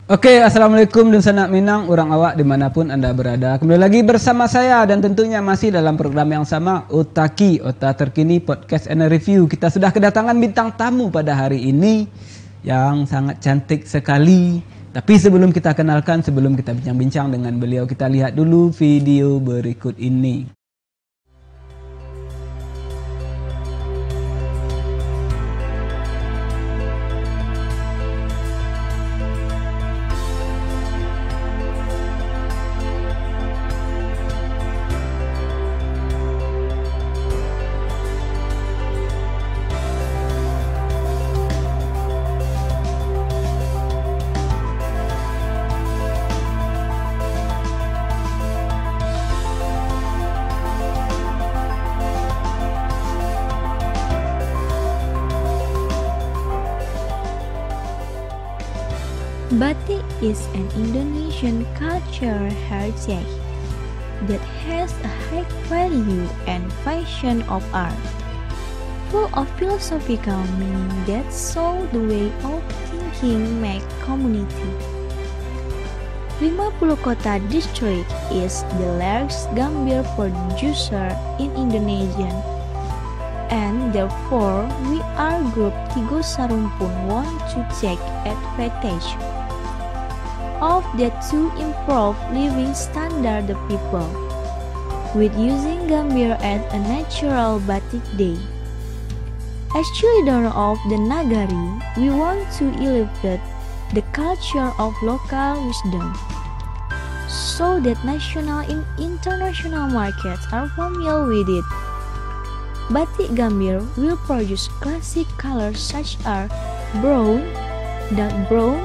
Oke, assalamualaikum dan sanak minang orang awak dimanapun anda berada. Kembali lagi bersama saya dan tentunya masih dalam program yang sama, Otaki, Ota Terkini Podcast and Review. Kita sudah kedatangan bintang tamu pada hari ini yang sangat cantik sekali. Tapi sebelum kita kenalkan, sebelum kita bincang-bincang dengan beliau, kita lihat dulu video berikut ini. Batik is an Indonesian cultural heritage that has a high value and fashion of art, full of philosophical meaning that show the way of thinking make community. 50 Kota District is the largest Gambir producer in Indonesia, and therefore we are group Tigo Sarumpun want to take advantage of that to improve living standard the people with using Gambir as a natural batik day. As children of the Nagari, we want to elevate the culture of local wisdom so that national and international markets are familiar with it. Batik Gambir will produce classic colors such as brown, dark brown,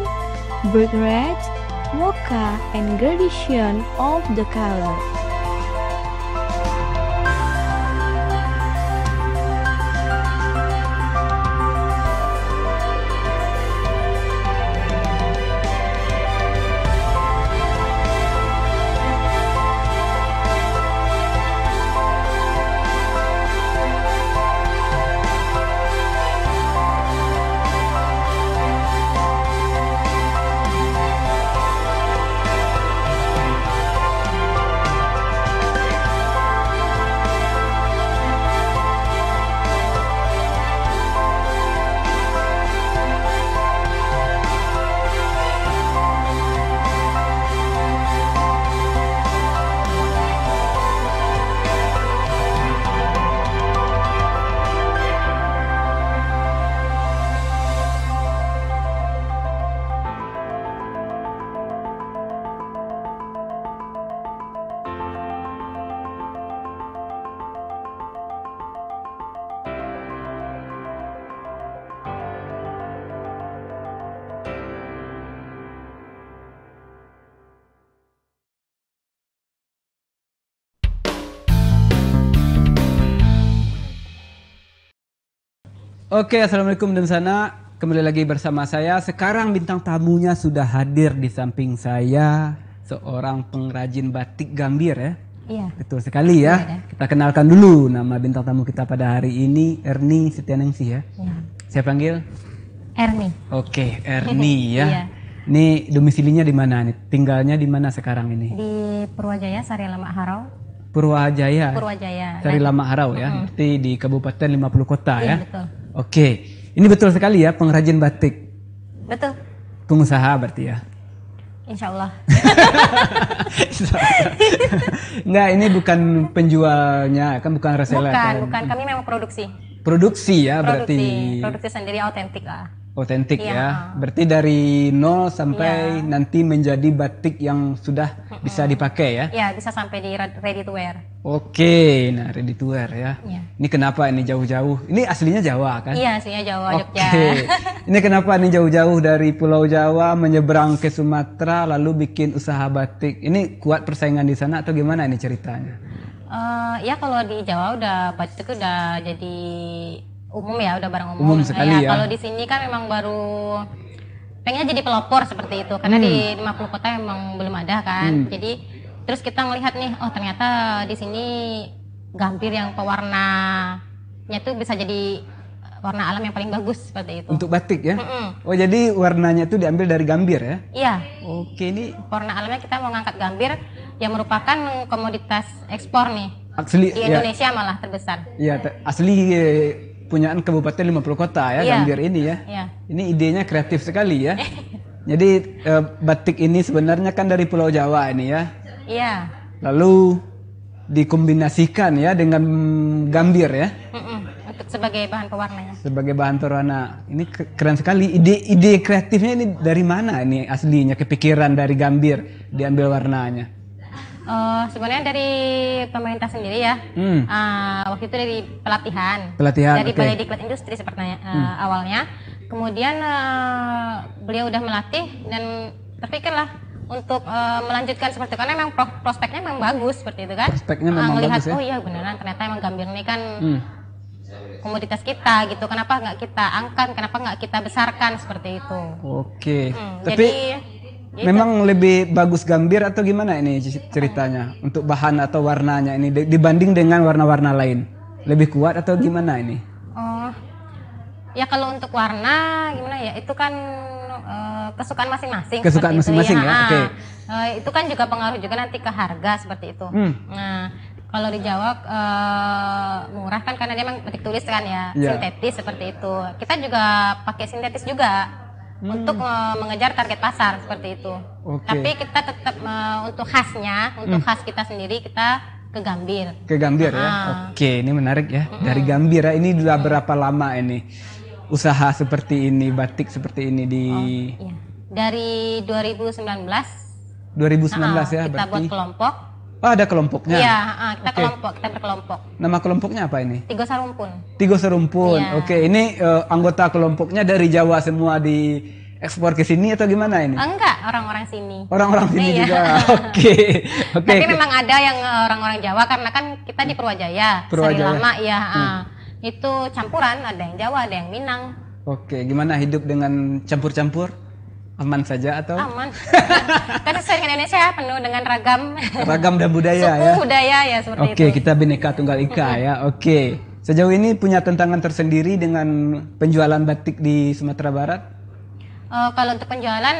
brick red, mocha, and gradation of the color. Oke, assalamualaikum dan sana. Kembali lagi bersama saya. Sekarang bintang tamunya sudah hadir di samping saya, seorang pengrajin batik Gambir ya. Iya. Betul sekali ya. Iya. Kita kenalkan dulu nama bintang tamu kita pada hari ini, Erni Setianingsih ya. Iya. Saya panggil Erni. Oke, Erni ya. Iya. Ini domisilinya di mana nih? Tinggalnya di mana sekarang ini? Di Purwajaya, Sari Lama Harau. Purwajaya. Purwajaya. Sari Lama Harau ya. Berarti di Kabupaten 50 Kota ya. Iya, betul. Oke. Ini betul sekali ya pengrajin batik. Betul. Pengusaha berarti ya. Insya Allah. Enggak, ini bukan penjualnya, kan bukan reseller. Bukan. Kami memang produksi. Produksi ya berarti. Produksi sendiri autentik lah. Otentik Iya. ya. Berarti dari nol sampai nanti menjadi batik yang sudah bisa dipakai ya. Ya, bisa sampai di ready to wear. Oke, nah ready to wear ya. Iya. Ini kenapa ini jauh-jauh? Ini aslinya Jawa kan? Iya, aslinya Jawa, Oke. Jogja. Ini kenapa nih jauh-jauh dari Pulau Jawa menyeberang ke Sumatera lalu bikin usaha batik? Ini kuat persaingan di sana atau gimana ini ceritanya? Ya kalau di Jawa udah batik udah jadi umum ya, udah barang umum. Umum sekali ya. Kalau di sini kan memang baru pengen jadi pelopor seperti itu karena di 50 kota memang belum ada kan. Jadi terus kita ngelihat nih, oh ternyata di sini Gambir yang pewarnanya tuh bisa jadi warna alam yang paling bagus seperti itu. Untuk batik ya? Mm-mm. Oh jadi warnanya itu diambil dari gambir ya? Iya. Oke, ini Warna alamnya kita mau ngangkat gambir yang merupakan komoditas ekspor nih. asli Di ya? Indonesia malah terbesar. Iya, asli punyaan Kabupaten 50 Kota ya, Iya. gambir ini ya. Iya. Ini idenya kreatif sekali ya. Jadi batik ini sebenarnya kan dari Pulau Jawa ini ya. Iya. Lalu dikombinasikan ya dengan gambir ya Untuk sebagai bahan pewarnanya. sebagai bahan berwarna. Ini keren sekali. Ide kreatifnya ini dari mana ini aslinya kepikiran dari gambir diambil warnanya? Sebenarnya dari pemerintah sendiri ya. Waktu itu dari pelatihan. Dari Oke. Balai Diklat Industri sepertinya awalnya. Kemudian beliau udah melatih dan terpikirlah untuk melanjutkan seperti itu karena memang prospeknya memang bagus seperti itu kan. Prospeknya memang Melihat bagus ya. oh iya beneran ternyata emang gambir ini kan komoditas kita gitu. Kenapa nggak kita angkat? Kenapa nggak kita besarkan seperti itu? Oke. Tapi Jadi gitu. memang lebih bagus gambir atau gimana ini ceritanya untuk bahan atau warnanya ini dibanding dengan warna-warna lain? Lebih kuat atau gimana ini? Ya kalau untuk warna gimana ya itu kan kesukaan masing-masing. Kesukaan seperti itu, masing-masing ya, oke. Itu kan juga pengaruh juga nanti ke harga seperti itu. Nah kalau di Jawa murah kan karena dia memang batik tulis kan ya, Iya. sintetis seperti itu. Kita juga pakai sintetis juga untuk mengejar target pasar seperti itu. Oke. Tapi kita tetap untuk khasnya, untuk khas kita sendiri kita ke gambir. Ke gambir ya. Oke, ini menarik ya. Dari gambir ya. Ini sudah berapa lama ini usaha seperti ini, batik seperti ini di Iya. Dari 2019 2019 ya kita berarti. buat kelompok. Oh, ada kelompoknya. Iya, kita Oke. kelompok, kita berkelompok. Nama kelompoknya apa ini? Tigo Sarumpun. Tigo Serumpun. Iya. Oke, ini anggota kelompoknya dari Jawa semua di ekspor ke sini atau gimana ini? Enggak, orang-orang sini. Orang-orang sini Iya. juga. Oke. Oke. Tapi memang ada yang orang-orang Jawa karena kan kita di Purwajaya. Purwajaya. Seri lama ya. Itu campuran, ada yang Jawa, ada yang Minang. Oke, gimana hidup dengan campur-campur? Aman saja atau Aman. Kan sesuai dengan Indonesia penuh dengan ragam dan budaya suku ya? budaya ya seperti Oke, itu. kita Bhinneka Tunggal Ika ya. Oke. Sejauh ini punya tantangan tersendiri dengan penjualan batik di Sumatera Barat? Kalau untuk penjualan,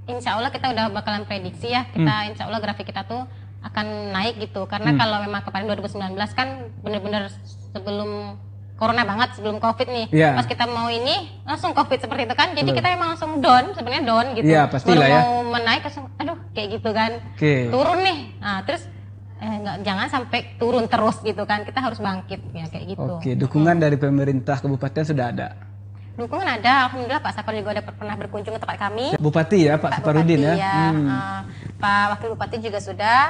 insya Allah kita udah bakalan prediksi ya. Kita insya Allah grafik kita tuh akan naik gitu. Karena kalau memang kemarin 2019 kan bener-bener sebelum Corona banget, sebelum Covid nih. Iya. Pas kita mau ini langsung Covid seperti itu kan. Jadi kita emang langsung down, sebenarnya down gitu. Iya, pastilah Baru ya. mau menaik langsung, aduh kayak gitu kan. Oke. Turun nih. Nah terus jangan sampai turun terus gitu kan. Kita harus bangkit ya kayak gitu. Oke, dukungan dari pemerintah kabupaten sudah ada. Dukungan ada, alhamdulillah Pak Sapar juga udah pernah berkunjung ke tempat kami. Bupati ya, Pak Saparudin Bupati, ya. Pak Wakil Bupati juga sudah.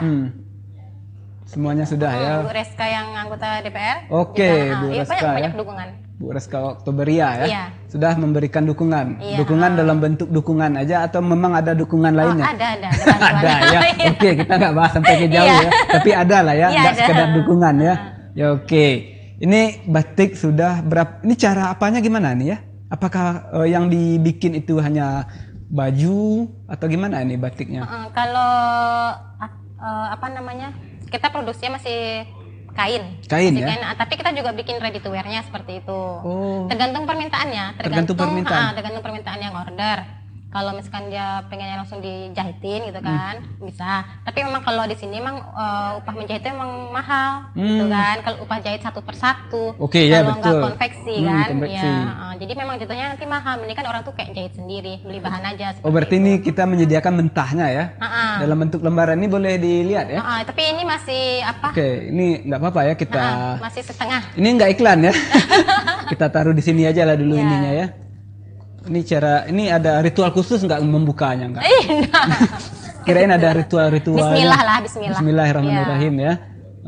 Semuanya sudah ya. Bu Reska yang anggota DPR. Oke, juga, Bu Reska banyak ya. dukungan. Bu Reska Oktoberia ya. Iya. Sudah memberikan dukungan. Iya. Dukungan dalam bentuk dukungan aja atau memang ada dukungan lainnya? Ada bantuan. Ada ya. Oke, kita nggak bahas sampai ke jauh Iya. ya. Tapi ada lah ya, Iya, nggak ada. sekedar dukungan ya. Ya oke. Ini batik sudah berapa? Ini cara apanya gimana nih ya? Apakah yang dibikin itu hanya baju atau gimana ini batiknya? Kalau apa namanya? Kita produksinya masih kain. Kain Masih ya? Tapi kita juga bikin ready to wear-nya seperti itu. Oh. Tergantung permintaannya. Tergantung permintaan. Tergantung permintaan yang order. Kalau misalkan dia pengennya langsung dijahitin gitu kan, bisa. Tapi memang kalau di sini memang upah menjahitnya memang mahal, gitu kan. Kalau upah jahit satu per satu, Oke, ya, kalau nggak betul. konveksi kan, konveksi. ya. Jadi memang jatuhnya nanti mahal. Mending kan orang tuh kayak jahit sendiri, beli bahan aja. Oh berarti ini kita menyediakan mentahnya ya? Dalam bentuk lembaran ini boleh dilihat ya? Tapi ini masih apa? Oke, ini nggak apa-apa ya kita. Masih setengah. Ini nggak iklan ya? Kita taruh di sini aja lah dulu Ya. ininya ya. Ini ada ritual khusus nggak membukanya nggak? Enggak. Kirain ada ritual-ritual. Bismillah lah, bismillah. Bismillahirrahmanirrahim ya.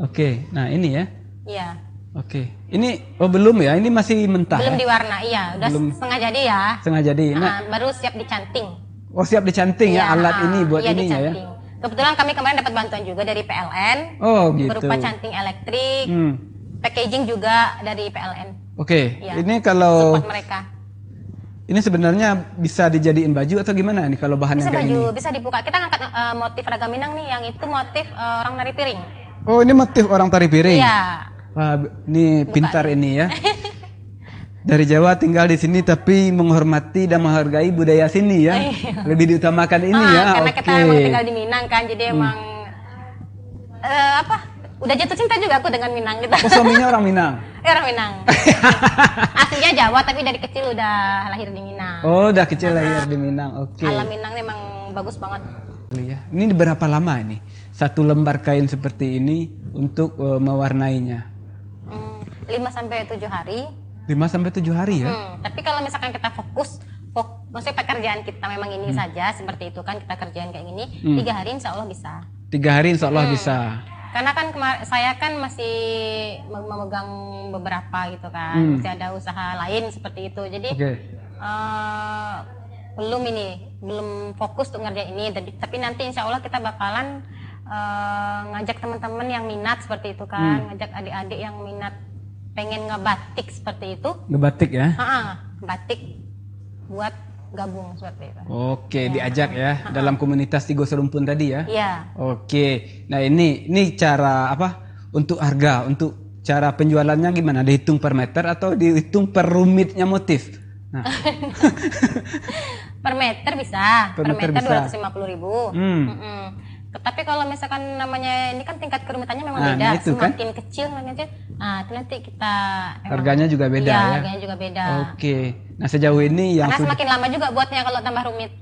Oke, nah ini ya. Iya. Oke, ini belum ya? Ini masih mentah. Belum ya? diwarna, iya. Udah Belum. setengah jadi ya. Setengah jadi. Nah, Baru siap dicanting. oh siap dicanting ya Iya, alat ini buat iya, ininya ya. dicanting. Kebetulan kami kemarin dapat bantuan juga dari PLN. Oh gitu. Berupa canting elektrik, packaging juga dari PLN. Oke, Iya. ini kalau Support mereka. ini sebenarnya bisa dijadiin baju atau gimana nih kalau bahan Bisa yang kayak baju, ini? bisa dibuka. Kita ngangkat motif ragam Minang nih, yang itu motif orang nari piring. Oh ini motif orang tari piring. Iya. Wah, ini pintar ini ya. Dari Jawa tinggal di sini tapi menghormati dan menghargai budaya sini ya. Lebih diutamakan ini ya. Karena Oke. kita emang tinggal di Minang kan, jadi emang udah jatuh cinta juga aku dengan Minang gitu. Oh, suaminya orang Minang. Orang Minang. Aslinya Jawa tapi dari kecil udah lahir di Minang. Oh, udah kecil lahir di Minang. Oke. Alam Minang emang bagus banget. Ya. Ini berapa lama ini? Satu lembar kain seperti ini untuk mewarnainya? 5 sampai 7 hari. 5 sampai 7 hari ya? Tapi kalau misalkan kita maksudnya pekerjaan kita memang ini saja seperti itu kan, kita kerjaan kayak gini, 3 hari insya Allah bisa. 3 hari insya Allah bisa. Karena kan saya kan masih memegang beberapa gitu kan, masih ada usaha lain seperti itu. Jadi belum fokus untuk ngerjain ini. Tapi nanti insya Allah kita bakalan ngajak teman-teman yang minat seperti itu kan, ngajak adik-adik yang minat pengen ngebatik seperti itu. Ngebatik ya? Batik buat gabung seperti itu. Oke, diajak ya dalam komunitas Tigo Serumpun tadi ya? Iya. Oke, nah ini cara apa? Untuk harga, untuk cara penjualannya gimana? Dihitung per meter atau dihitung per rumitnya motif? Nah. Per meter bisa. Per meter bisa. 250.000. Tapi kalau misalkan namanya ini kan tingkat kerumitannya memang beda. Itu semakin kan? kecil itu nanti kita harganya juga beda ya. Harganya juga beda. Oke. Nah, sejauh ini yang karena semakin lama juga buatnya kalau tambah rumit.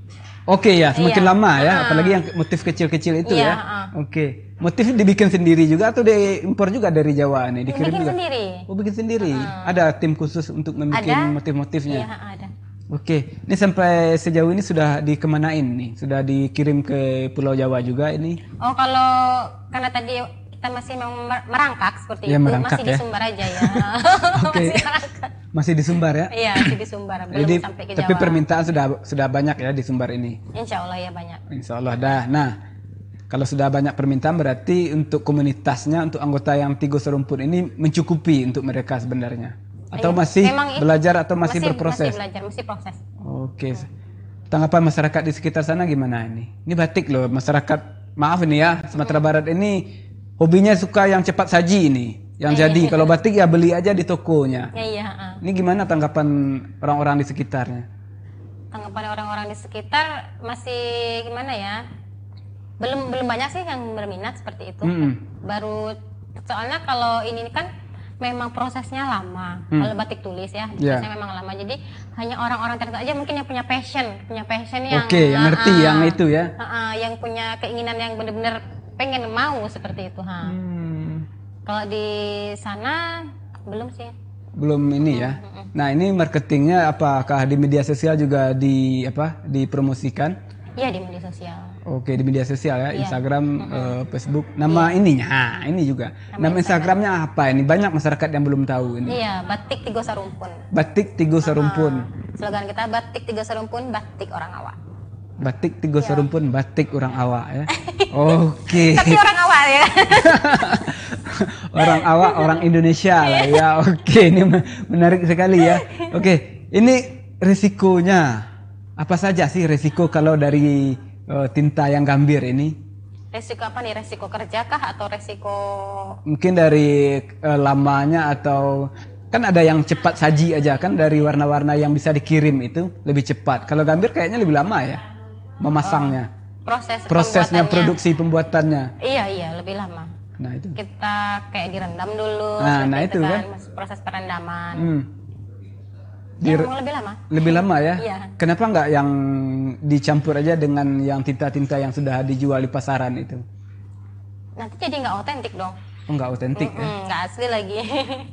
Oke ya, semakin lama ya, apalagi yang motif kecil-kecil itu ya. Oke. Motif dibikin sendiri juga atau diimpor juga dari Jawa nih? Dikirim bikin juga? sendiri. Oh, bikin sendiri. Ada tim khusus untuk membuat motif-motifnya? Iya, ada. Oke, ini sampai sejauh ini sudah dikemanain nih? Sudah dikirim ke Pulau Jawa juga ini? Oh, kalau karena tadi kita masih merangkak seperti ya, itu, merangkak, masih ya? di Sumbar aja ya. Oke. Masih Masih di Sumbar ya? Iya, masih di Sumbar. Belum Jadi, sampai ke tapi Jawa. permintaan sudah banyak ya di Sumbar ini? Insya Allah ya banyak. Insya Allah dah. Nah, kalau sudah banyak permintaan berarti untuk komunitasnya, untuk anggota yang Tigo Serumpun ini mencukupi untuk mereka sebenarnya? Atau masih belajar atau masih berproses? Masih belajar, masih proses. Oke. Tanggapan masyarakat di sekitar sana gimana ini? Ini batik loh, masyarakat maaf ini ya, Sumatera Barat ini hobinya suka yang cepat saji ini. Yang jadi kalau batik ya beli aja di tokonya. Iya. Ini gimana tanggapan orang-orang di sekitarnya? Tanggapan orang-orang di sekitar masih gimana ya? Belum banyak sih yang berminat seperti itu. Baru soalnya kalau ini kan memang prosesnya lama. Kalau batik tulis ya, prosesnya memang lama. Jadi hanya orang-orang tertentu aja mungkin yang punya passion yang yang ngerti yang itu ya. Yang punya keinginan yang benar-benar pengen mau seperti itu. Kalau di sana belum sih. Belum ini ya. Nah, ini marketingnya apakah di media sosial juga dipromosikan? Iya, di media sosial. Oke, di media sosial ya, Instagram, Facebook. Nama ininya, ini juga. Nama Instagramnya apa ini? Banyak masyarakat yang belum tahu ini. Iya, Batik Tigo Sarumpun. Batik Tigo Sarumpun. Slogan kita Batik Tigo Sarumpun, batik orang awak. Batik Tigo Sarumpun, batik orang awak ya. Oke. Tapi orang awak ya. Orang awak, orang Indonesia lah ya. Oke, ini menarik sekali ya. Oke, ini risikonya apa saja sih risiko kalau dari tinta yang gambir ini? Resiko apa nih? Resiko kerja kah atau resiko? Mungkin dari lamanya atau kan ada yang cepat saji aja kan dari warna-warna yang bisa dikirim itu lebih cepat. Kalau gambir kayaknya lebih lama ya memasangnya. Prosesnya produksi pembuatannya. Iya lebih lama. Nah itu. Kita kayak direndam dulu. Nah itu kan. Proses perendaman. Memang lebih lama. Lebih lama ya? Iya. Kenapa nggak yang dicampur aja dengan yang tinta-tinta yang sudah dijual di pasaran itu? Nanti jadi nggak otentik dong. Oh, nggak otentik ya? Nggak asli lagi.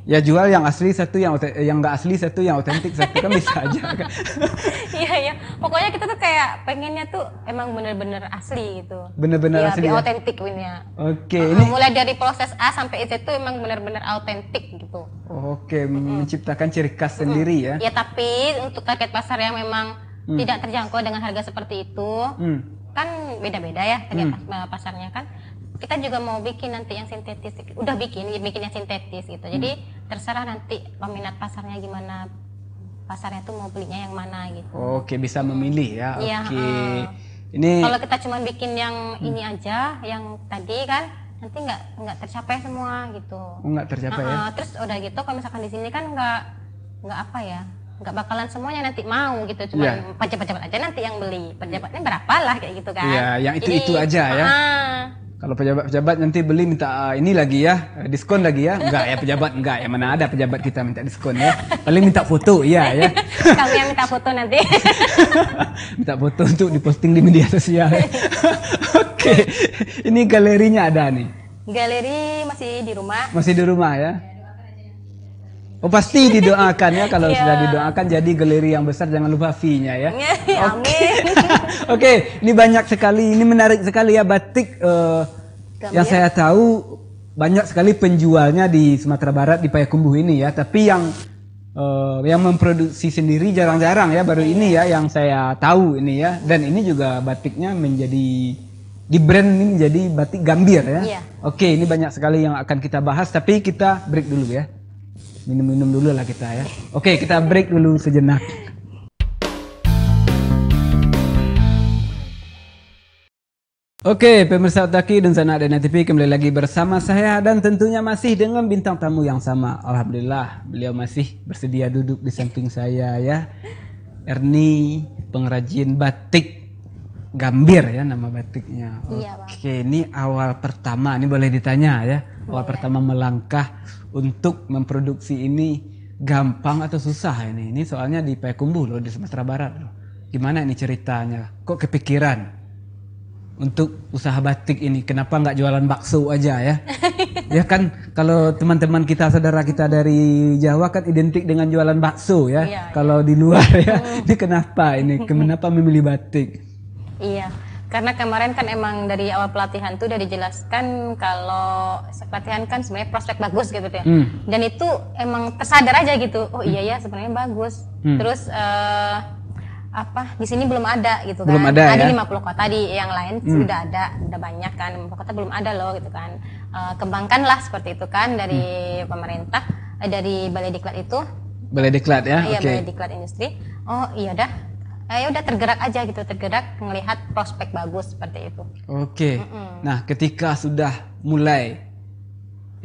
Ya jual yang asli satu, yang nggak asli satu, yang otentik satu kan bisa aja kan? Iya. Pokoknya kita tuh kayak pengennya tuh emang bener-bener asli gitu. Bener-bener asli ya? Otentik punya. Oke. Ini mulai dari proses A sampai Z tuh emang bener-bener autentik gitu. Oke, menciptakan ciri khas sendiri ya? Ya tapi untuk target pasar yang memang tidak terjangkau dengan harga seperti itu, kan beda-beda ya target pasarnya kan. Kita juga mau bikin nanti yang sintetis, udah bikin yang sintetis gitu. Jadi terserah nanti peminat pasarnya gimana, pasarnya tuh mau belinya yang mana gitu. Oke, bisa memilih ya. Iya, oke. Ini kalau kita cuma bikin yang ini aja, yang tadi kan nanti nggak tercapai semua gitu. Nggak tercapai ya. Terus udah gitu kalau misalkan di sini kan nggak nggak apa ya, nggak bakalan semuanya nanti mau gitu, cuma pejabat-pejabat aja nanti yang beli. Pejabatnya berapa lah kayak gitu kan. Iya, yang itu aja ya. Kalau pejabat-pejabat nanti beli minta ini lagi ya, diskon lagi ya. Enggak ya pejabat, enggak ya, mana ada pejabat kita minta diskon ya. Paling minta foto, iya ya. Kami yang minta foto nanti. Minta foto untuk diposting di media sosial. Oke, ini galerinya ada nih. Galeri masih di rumah. Masih di rumah ya. Oh pasti didoakan ya, kalau sudah didoakan jadi galeri yang besar, jangan lupa fee-nya ya. Amin. Oke, ini banyak sekali, ini menarik sekali ya batik yang saya tahu banyak sekali penjualnya di Sumatera Barat di Payakumbuh ini ya, tapi yang memproduksi sendiri jarang-jarang ya, baru ini ya yang saya tahu ini ya, dan ini juga batiknya menjadi di brand ini menjadi batik Gambir ya. Iya. Oke, ini banyak sekali yang akan kita bahas, tapi kita break dulu ya. Minum-minum dulu lah kita ya. Oke, kita break dulu sejenak. Oke, pemirsa Otaki dan Sanak Dana TV kembali lagi bersama saya dan tentunya masih dengan bintang tamu yang sama. Alhamdulillah, beliau masih bersedia duduk di samping saya ya. Erni, pengrajin batik Gambir ya nama batiknya. Oke, ini awal pertama, ini boleh ditanya ya. Awal pertama melangkah untuk memproduksi ini gampang atau susah ini? Ini soalnya di Payakumbuh loh, di Sumatera Barat loh. Gimana ini ceritanya? Kok kepikiran untuk usaha batik ini? Kenapa nggak jualan bakso aja ya? Ya kan kalau teman-teman kita, saudara kita dari Jawa kan identik dengan jualan bakso ya. Kalau di luar ya, ini kenapa ini? Kenapa memilih batik? Iya, karena kemarin kan emang dari awal pelatihan tuh udah dijelaskan kalau pelatihan kan sebenarnya prospek bagus gitu ya. Dan itu emang tersadar aja gitu. Oh iya ya sebenarnya bagus. Terus di sini belum ada gitu kan. Belum ada ya? ya? Di 50 kota, di yang lain sudah ada, udah banyak kan. 50 kota belum ada loh gitu kan. Kembangkanlah seperti itu kan dari pemerintah, dari Balai Diklat itu. Balai Diklat ya? Iya, Balai Diklat Industri. Oh iya dah. Ya udah tergerak aja gitu, tergerak melihat prospek bagus seperti itu. Oke. Nah, ketika sudah mulai,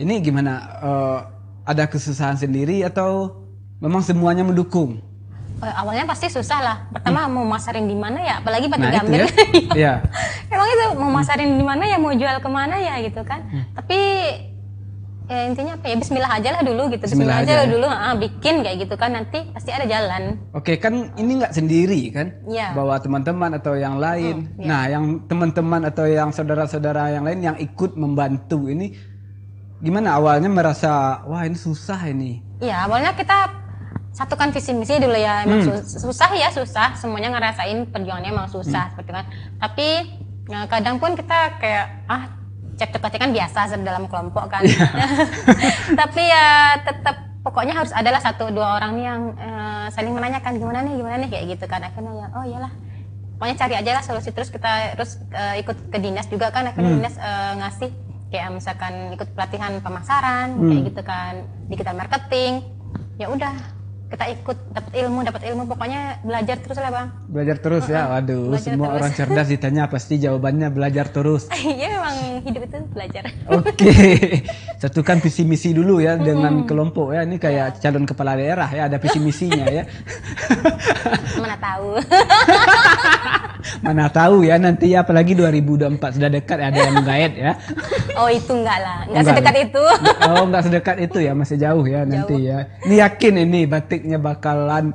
ini gimana? Ada kesusahan sendiri atau memang semuanya mendukung? Awalnya pasti susah lah. Pertama mau masarin di mana ya, apalagi batik Gambir. Ya. Emang itu mau masarin di mana ya, mau jual kemana ya gitu kan. Tapi ya intinya apa ya, bismillah aja lah dulu gitu. Bismillah aja lah dulu, bikin kayak gitu kan, nanti pasti ada jalan. Oke, kan ini nggak sendiri kan? Iya. Bawa teman-teman atau yang lain. Nah, yang teman-teman atau yang saudara-saudara yang lain yang ikut membantu ini gimana awalnya merasa wah ini susah ini? Iya, awalnya kita satukan visi misi dulu ya. Emang susah ya, susah. Semuanya ngerasain perjuangannya emang susah seperti kan. Tapi kadang pun kita kayak cekcok kan biasa dalam kelompok kan. Tapi ya tetap pokoknya harus adalah 1-2 orang nih yang saling menanyakan gimana nih kayak gitu kan. Akhirnya ya oh iyalah, pokoknya cari aja lah solusi. Terus kita ikut ke dinas juga kan. Akhirnya dinas ngasih kayak misalkan ikut pelatihan pemasaran kayak gitu kan, digital marketing. Ya udah, kita ikut, dapat ilmu, pokoknya belajar terus lah Bang. Belajar terus ya, waduh, belajar semua terus. Orang cerdas ditanya pasti jawabannya belajar terus. Iya memang hidup itu belajar. Oke, satukan visi misi dulu ya dengan kelompok ya, ini kayak calon kepala daerah ya, ada visi misinya ya. Mana tahu. Mana tahu ya nanti ya, apalagi 2024 sudah dekat ada yang menggait ya. Oh itu enggak lah, enggak sedekat itu. Oh enggak sedekat itu ya, masih jauh ya nanti ya. Ini yakin ini batiknya bakalan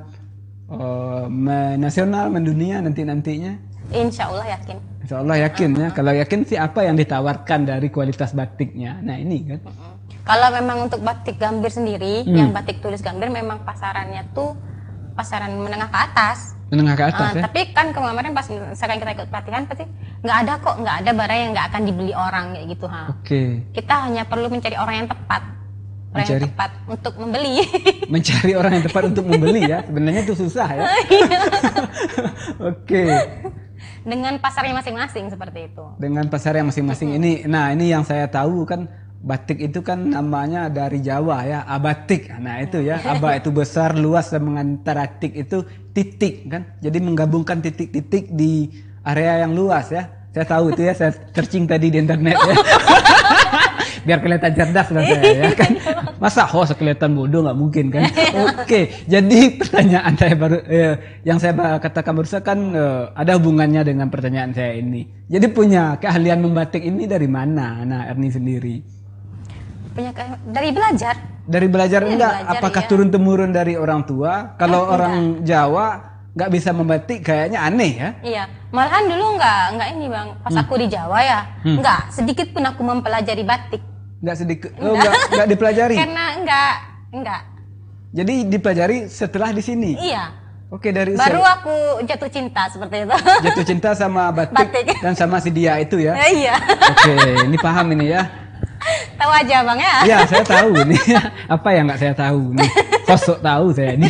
nasional, mendunia nantinya? Insya Allah yakin. Insya Allah yakin ya. Kalau yakin sih apa yang ditawarkan dari kualitas batiknya? Nah ini kan. Kalau memang untuk batik Gambir sendiri, yang batik tulis Gambir memang pasarannya tuh pasaran menengah ke atas. Menengah ke atas ya? Tapi kan kemarin pas misalkan kita ikut pelatihan pasti nggak ada barang yang nggak akan dibeli orang kayak gitu. Oke. Kita hanya perlu mencari orang yang tepat. Yang tepat untuk membeli. Mencari orang yang tepat untuk membeli ya. Sebenarnya itu susah ya. Oke. Dengan pasarnya masing-masing seperti itu. Dengan pasar yang masing-masing ini. Nah, ini yang saya tahu kan batik itu kan namanya dari Jawa ya, abatik. Nah, itu ya. Aba itu besar, luas, dan mengantara tik itu titik kan. Jadi menggabungkan titik-titik di area yang luas ya. Saya tahu itu ya, saya searching tadi di internet ya. Biar kelihatan cerdas lah saya ya kan. Masa host kelihatan bodoh, nggak mungkin kan? Oke, jadi pertanyaan saya yang saya katakan barusan kan ada hubungannya dengan pertanyaan saya ini. Jadi punya keahlian membatik ini dari mana, nah Erni sendiri? Dari belajar. Dari belajar Iya, enggak? belajar, Apakah iya. turun temurun dari orang tua? Kalau orang Jawa nggak bisa membatik kayaknya aneh ya? Iya, malahan dulu nggak ini bang, pas aku di Jawa ya, nggak sedikit pun aku mempelajari batik. Nggak sedikit, nggak dipelajari. Karena enggak. Jadi dipelajari setelah di sini. Iya. Oke, dari Baru aku jatuh cinta seperti itu. jatuh cinta sama batik, Batik. dan sama si dia itu ya. Iya. Oke, ini paham ini ya. Tahu aja bang ya. Iya, saya tahu nih. Apa yang nggak saya tahu nih? Sosok tahu saya ini.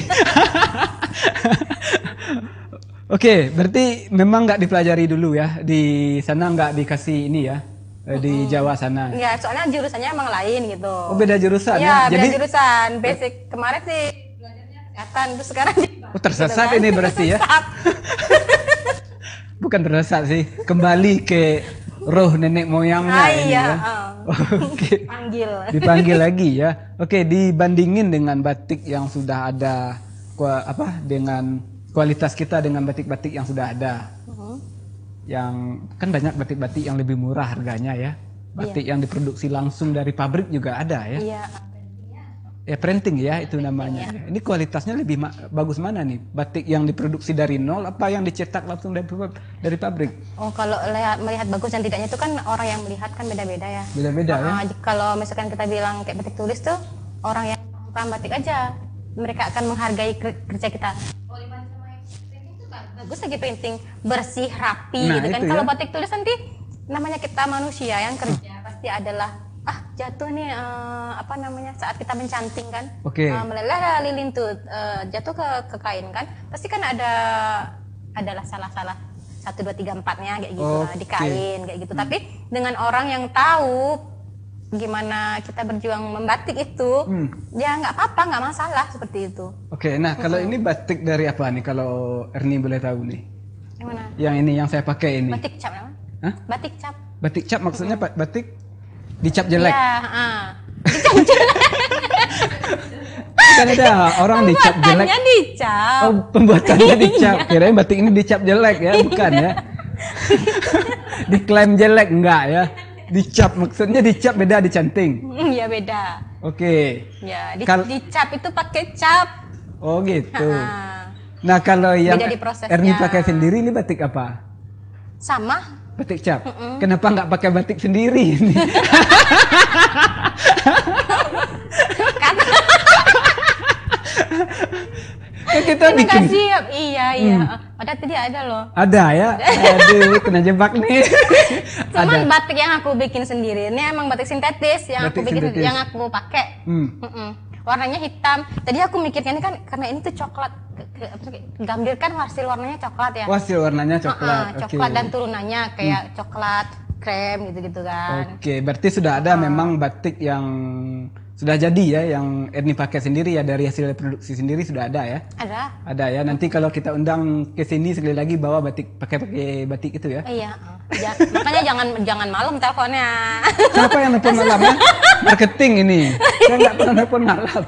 Oke, berarti memang nggak dipelajari dulu ya. Di sana nggak dikasih ini ya. Di Jawa sana. Iya, soalnya jurusannya emang lain gitu. Oh, beda jurusan Iya, ya. beda Jadi jurusan. Basic kemarin sih belajarnya kesehatan, terus sekarang tersesat gitu kan. ini berarti ya. Tersesat. Bukan tersesat sih, kembali ke roh nenek moyangnya ini Iya. ya. Oke. Panggil. Dipanggil lagi ya. Oke, dibandingin dengan batik yang sudah ada dengan kualitas kita dengan batik-batik yang sudah ada. Yang kan banyak batik-batik yang lebih murah harganya ya. Batik yang diproduksi langsung dari pabrik juga ada ya. Iya. Ya printing ya itu namanya. Ini kualitasnya lebih bagus mana nih? Batik yang diproduksi dari nol apa yang dicetak langsung dari pabrik? Oh, kalau melihat bagus dan tidaknya itu kan orang yang melihat kan beda-beda ya. Beda-beda ya. Kalau misalkan kita bilang kayak batik tulis tuh orang yang paham batik aja mereka akan menghargai kerja kita. Oh, dibanding sama yang printing tuh bagus lagi printing, bersih, rapi Nah, gitu kan. itu Kalau ya. batik tulis nanti namanya kita manusia yang kerja pasti adalah jatuh nih saat kita mencanting kan. Oke. Meleleh lilin tuh jatuh ke kain kan. Pasti kan adalah salah-salah 1 2 3 4-nya kayak gitu lah, di Oke. kain kayak gitu. Tapi dengan orang yang tahu gimana kita berjuang membatik itu, ya nggak apa-apa, nggak masalah seperti itu. Oke, nah kalau ini batik dari apa nih kalau Erni boleh tahu nih? Yang mana? Yang ini yang saya pakai ini. Batik cap namanya? Hah? Batik cap. Batik cap maksudnya batik dicap jelek. Iya, Kan ada orang dicap jelek. Pembuatannya dicap. Oh, pembuatannya dicap. Kirain batik ini dicap jelek ya, bukan ya? Diklaim jelek enggak ya? Dicap maksudnya dicap beda dicanting. Iya beda. Oke. Ya, Kal- dicap itu pakai cap. Oh gitu. Ah, Nah kalau yang Beda di prosesnya. Erni pakai sendiri ini batik apa? sama. Batik cap. Kenapa nggak pakai batik sendiri ini? Kan kita Ini bikin. nggak siap. Iya. Padahal tadi ada loh. Ada ya? Aduh, kena jebak nih. Cuman batik yang aku bikin sendiri ini emang batik sintetis yang Batik aku bikin, sintetis. yang aku pakai. Warnanya hitam. Tadi aku mikirnya ini kan karena ini tuh coklat. Gambir kan hasil warnanya coklat ya. Wah, hasil warnanya coklat. Oke. Coklat dan turunannya kayak coklat, krem gitu-gitu kan. Oke, berarti sudah ada memang batik yang sudah jadi ya, yang Erni pakai sendiri ya dari hasil produksi sendiri sudah ada ya. Ada. Ada ya. Nanti kalau kita undang ke sini sekali lagi bawa batik pakai batik itu ya. Iya. Makanya jangan malam teleponnya. Siapa yang nelfon malam ya? Marketing ini. Saya nggak pernah nelfon malam.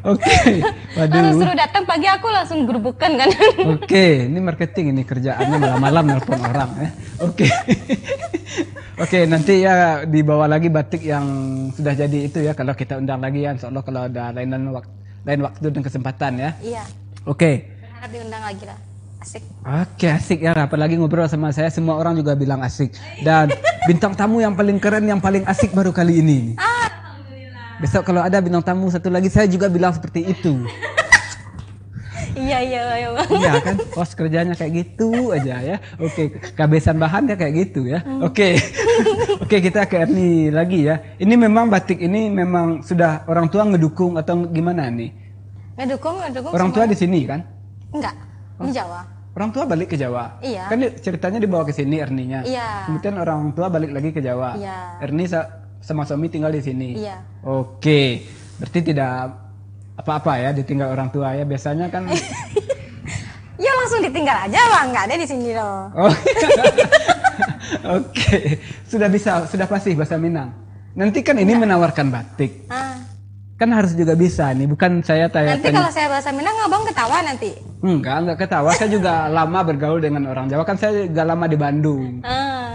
Oke. Lalu Waduh. suruh datang pagi aku langsung gerubukan kan. Oke, ini marketing ini kerjaannya malam-malam nelpon orang ya. Oke. Oke, nanti ya dibawa lagi batik yang sudah jadi itu ya kalau kita undang lagi ya insyaallah kalau ada lain waktu dan kesempatan ya. Iya. Oke. Harap diundang lagi lah. Asik. Oke, asik ya. Apalagi ngobrol sama saya semua orang juga bilang asik. Dan bintang tamu yang paling keren, yang paling asik baru kali ini. Besok kalau ada bintang tamu satu lagi saya juga bilang seperti itu. Iya. Iya kan, pos kerjanya kayak gitu aja ya. Oke, kehabisan bahan ya kayak gitu ya. Oke. Oke, kita ke Erni lagi ya. Ini memang batik ini memang sudah orang tua ngedukung atau gimana nih? Ngedukung Orang tua semua. di sini kan? Enggak. Di Jawa. Orang tua balik ke Jawa. Iya. Kan ceritanya dibawa ke sini Erninya. Iya. Kemudian orang tua balik lagi ke Jawa. Iya. Erni sama suami tinggal di sini. Iya. Oke. Berarti tidak apa-apa ya ditinggal orang tua ya. Biasanya kan Ya langsung ditinggal aja bang, nggak ada di sini loh. Oh. Oke. Sudah fasih bahasa Minang. Nanti kan ini menawarkan batik. Kan harus juga bisa nih, bukan saya tanya. Nanti kalau saya bahasa Minang abang ketawa nanti. Enggak ketawa. Saya juga lama bergaul dengan orang Jawa. Kan saya juga lama di Bandung.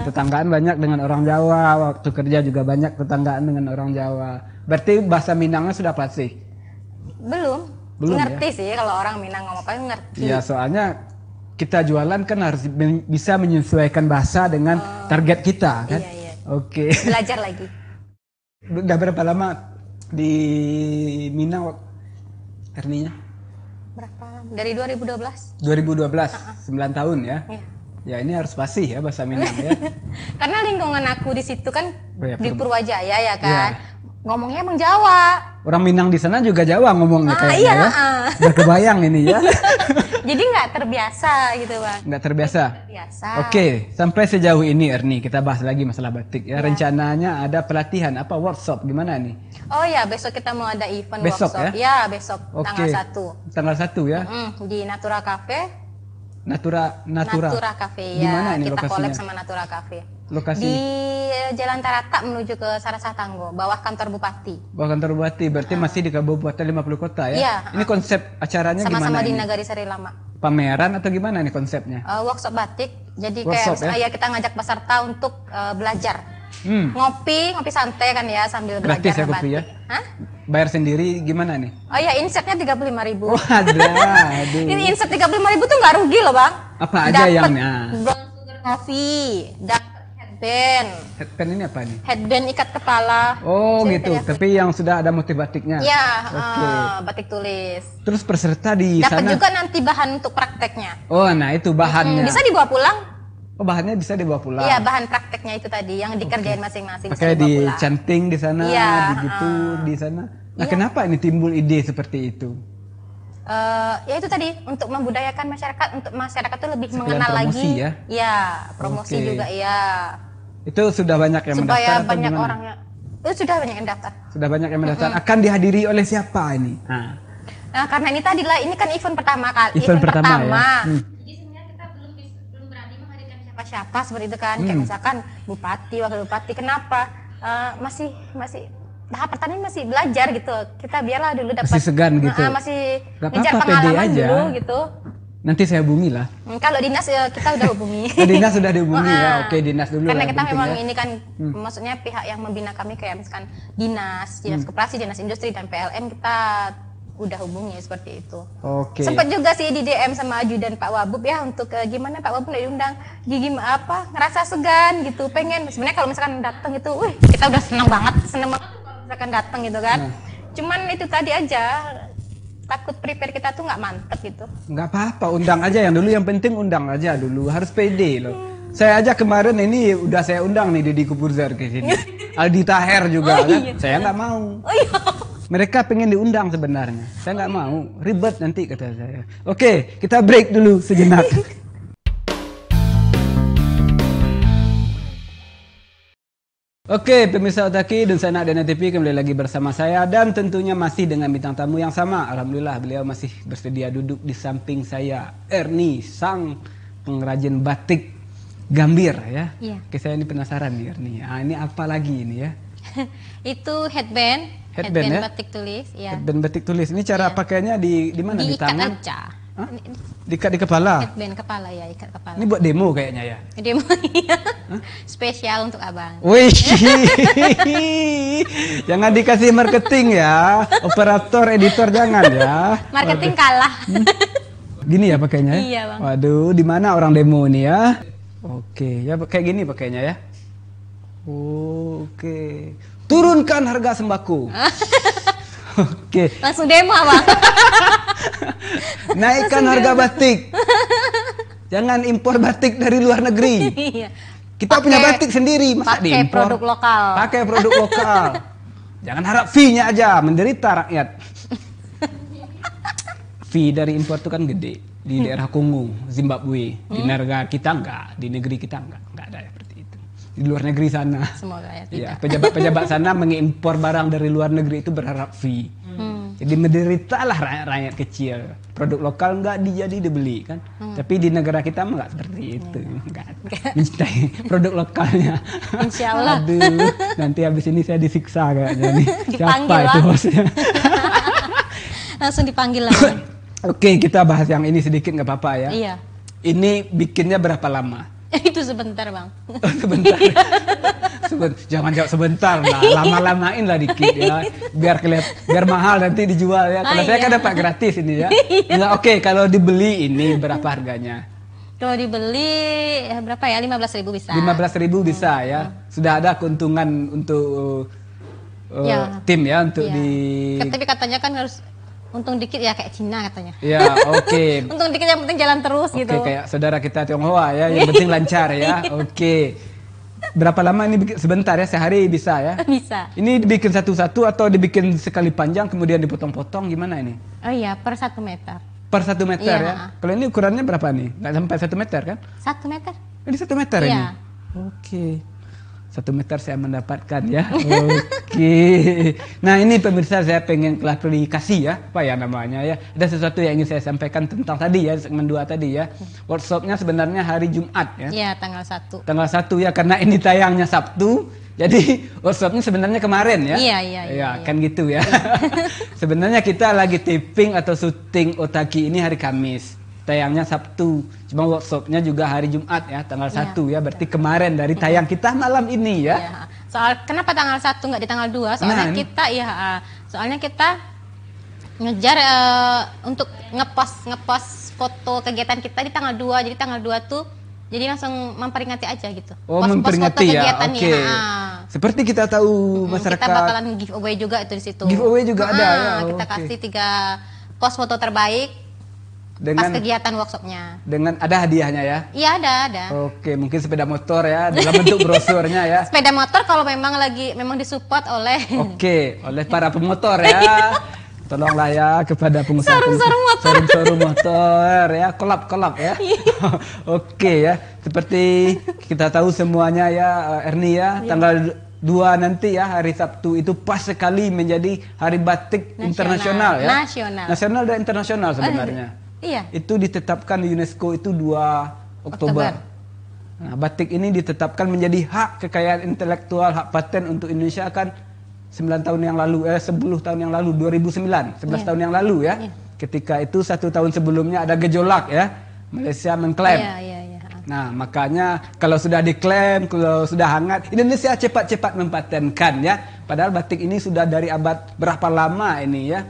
Tetanggaan banyak dengan orang Jawa. Waktu kerja juga banyak tetanggaan dengan orang Jawa. Berarti bahasa Minangnya sudah fasih? Belum ngerti ya? Sih kalau orang Minang ngomong apa ngerti. Iya, soalnya kita jualan kan harus bisa menyesuaikan bahasa dengan target kita kan. Iya. Oke. Belajar lagi. Udah berapa lama di Minang Erninya? Berapa? Dari 2012. 2012, 9 tahun ya. Iya. Ya ini harus fasih ya bahasa Minang ya. Karena lingkungan aku di situ kan Ya, di Purwajaya ya kan. Ngomongnya emang Jawa. Orang Minang di sana juga Jawa ngomongnya kayaknya iya, ya. Udah kebayang ini ya. Jadi nggak terbiasa gitu bang. Nggak terbiasa. Terbiasa. Oke, sampai sejauh ini Erni kita bahas lagi masalah batik ya. Rencananya ada pelatihan apa workshop gimana nih? Oh ya, besok kita mau ada event Besok workshop. ya? Ya, besok Oke. tanggal 1. Tanggal 1 ya. Di Natura Cafe. Natura. Natura Cafe Di ya. mana ini Kita lokasinya? collab sama Natura Cafe. Lokasi Di Jalan Tarata menuju ke Sarasah Tanggo, bawah kantor Bupati. Bawah kantor Bupati, berarti masih di Kabupaten 50 kota ya? Iya. Ini konsep acaranya Sama-sama gimana di ini? Nagari Sari Lama. Pameran atau gimana nih konsepnya? Workshop batik. Jadi Workshop, kayak ya? kita ngajak peserta untuk belajar. Hmm. Ngopi santai kan ya sambil Gratis belajar ya kopi batik. ya? Hah? Bayar sendiri gimana nih? Oh ya, insertnya 35.000. Oh ada, aduh. Ini insert 35.000 tuh nggak rugi loh bang. Apa aja Dapet yang brown sugar coffee, dapet headband, headband ini apa nih? headband ikat kepala. Oh Sini gitu, tanya. tapi yang sudah ada motif batiknya. Ya, Oke. batik tulis. Terus peserta di Dapat sana. juga nanti bahan untuk prakteknya. Oh nah itu bahannya. Bisa dibawa pulang. Oh bahannya bisa dibawa pulang. Iya, bahan prakteknya itu tadi yang dikerjain masing-masing. Bisa Pakai dibawa pulang. dicanting di sana, Iya, begitu di sana. Nah Iya. kenapa ini timbul ide seperti itu? Ya itu tadi untuk membudayakan masyarakat, untuk masyarakat tuh lebih Sekalian mengenal promosi lagi. ya? Iya, promosi Oke. juga ya. Itu sudah banyak yang mendaftar Supaya atau banyak gimana? orangnya. Itu sudah banyak yang daftar. Sudah banyak yang mendaftar. Akan dihadiri oleh siapa ini? Nah, karena ini tadi lah, ini kan event pertama kali. Event pertama ya? Jadi sebenarnya kita belum berani menghadirkan siapa-siapa seperti itu kan. Kayak misalkan bupati, wakil bupati. Kenapa? Masih tahap pertanian masih belajar gitu. Kita biarlah dulu dapat. Masih segan gitu. Masih Gak ngejar apa-apa, pede pengalaman aja. dulu gitu. Nanti saya hubungi lah. Kalau dinas ya kita udah hubungi. Oh, dinas sudah dihubungi ya. Oke, dinas dulu Karena lah, kita penting memang ya. ini kan maksudnya pihak yang membina kami kayak misalkan dinas koperasi, dinas industri dan PLN kita udah hubungi seperti itu. Oke. Sempat juga sih di DM sama ajudan Pak Wabub ya untuk gimana Pak Wabub nggak diundang. Apa ngerasa segan gitu, pengen sebenarnya kalau misalkan datang itu, wih kita udah seneng banget tuh kalau misalkan datang gitu kan. Cuman itu tadi aja takut prepare kita tuh nggak mantep gitu. Nggak apa-apa, undang aja yang dulu. Yang penting undang aja dulu. Harus pede loh. Saya aja kemarin ini udah saya undang nih Deddy Corbuzier ke sini. Aldi Taher juga kan. iya. Saya nggak mau. Oh iya. Mereka pengen diundang sebenarnya. Saya nggak mau. Ribet nanti kata saya. Oke, kita break dulu sejenak. Oke, pemirsa Otaki dan Sanak Dana TV kembali lagi bersama saya dan tentunya masih dengan bintang tamu yang sama. Alhamdulillah beliau masih bersedia duduk di samping saya, Erni, sang pengrajin batik Gambir ya. Iya. Oke, saya ini penasaran nih Erni. Ini apa lagi ini ya? Itu headband ya? batik tulis ya. Headband batik tulis. Ini cara pakainya di mana? Di Diikat tangan? aja. Hah? Diikat di kepala. Headband kepala ya, ikat kepala. Ini buat demo kayaknya ya. Demo iya. Spesial untuk abang. Wih, jangan dikasih marketing ya, operator, editor jangan ya. Marketing kalah. Gini ya pakainya ya? Iya, Bang. Waduh, di mana orang demo nih ya? Oke, ya kayak gini pakainya ya. Oke, turunkan harga sembako. Oke, Langsung demo abang. naikkan harga batik. Jangan impor batik dari luar negeri. Iya. Kita punya batik sendiri, masa Pakai diimpor? produk lokal. Pakai produk lokal. Jangan harap fee-nya aja, menderita rakyat. Fee dari impor itu kan gede. Di daerah Kongo, Zimbabwe. Di negara kita enggak, di negeri kita enggak ada seperti itu. Di luar negeri sana. Semoga ya Ya, tidak. pejabat-pejabat sana mengimpor barang dari luar negeri itu berharap fee. Jadi menderitalah rakyat-rakyat kecil, produk lokal nggak jadi dibeli kan. Tapi di negara kita mah nggak seperti itu. Nggak mencintai produk lokalnya. Insya Allah. Aduh, nanti habis ini saya disiksa kayaknya nih. Siapa Dipanggil, itu Bang. bosnya? Langsung dipanggil lah. Oke, kita bahas yang ini sedikit nggak apa-apa ya. Iya. Ini bikinnya berapa lama? Itu sebentar, Bang. Oh, sebentar. Jangan jawab sebentar lah, lama-lamain lah dikit ya, biar mahal nanti dijual ya. Kalau saya kan dapat gratis ini ya. Nah, oke, kalau dibeli ini berapa harganya? Kalau dibeli berapa ya? 15.000 bisa. 15.000 bisa ya. Sudah ada keuntungan untuk Ya. tim ya untuk Iya. di. Tapi katanya kan harus untung dikit ya kayak Cina katanya. Ya, oke. Untung dikit yang penting jalan terus Oke, gitu. kayak saudara kita Tionghoa ya, yang penting lancar ya. Oke. Berapa lama ini bikin? Sebentar ya, sehari bisa ya? Bisa. Ini dibikin satu-satu atau dibikin sekali panjang kemudian dipotong-potong gimana ini? Oh iya, per 1 meter. Per 1 meter Iya. ya? Kalau ini ukurannya berapa nih? Nggak sampai 1 meter kan? 1 meter. Ini 1 meter Iya. ini? Oke. 1 meter saya mendapatkan ya. Oke. Nah ini pemirsa saya pengen klarifikasi ya. Apa ya namanya ya. Ada sesuatu yang ingin saya sampaikan tentang tadi ya. Segmen 2 tadi ya. Workshopnya sebenarnya hari Jumat ya. Iya, tanggal 1. Tanggal 1 ya. Karena ini tayangnya Sabtu. Jadi workshopnya sebenarnya kemarin ya. Iya. Kan gitu ya. Sebenarnya kita lagi taping atau syuting Otaki ini hari Kamis. Tayangnya Sabtu. Cuma workshopnya juga hari Jumat ya, tanggal 1 ya. Berarti kemarin dari tayang kita malam ini ya. Iya. Soal kenapa tanggal 1 nggak di tanggal 2? Soalnya Nah, ini- kita ngejar untuk ngepost foto kegiatan kita di tanggal 2. Jadi tanggal 2 tuh jadi langsung memperingati aja gitu. Oh, Post-post memperingati foto ya. kegiatannya. Oke. Seperti kita tahu masyarakat Kita bakalan giveaway juga itu di situ. Giveaway juga ada ya. Oh, Kita oke. kasih 3 post foto terbaik pas dengan kegiatan workshopnya. dengan ada hadiahnya ya. Iya ada. Oke, mungkin sepeda motor ya dalam bentuk brosurnya ya. Sepeda motor kalau memang disupport oleh Oke, oleh para pemotor ya. Tolonglah ya kepada pengusaha Showroom motor. showroom motor ya, kolab ya. Oke ya, seperti kita tahu semuanya ya Erni ya, tanggal 2 nanti ya hari Sabtu itu pas sekali menjadi hari batik internasional ya. Nasional dan internasional sebenarnya. Iya. Itu ditetapkan di UNESCO itu 2 Oktober. Nah, batik ini ditetapkan menjadi hak kekayaan intelektual, hak paten untuk Indonesia kan 10 tahun yang lalu 2009, 11 tahun yang lalu ya. Ketika itu 1 tahun sebelumnya ada gejolak ya. Malaysia mengklaim. Iya. Nah, makanya kalau sudah diklaim, kalau sudah hangat, Indonesia cepat-cepat mempatenkan ya. Padahal batik ini sudah dari abad berapa lama ini ya.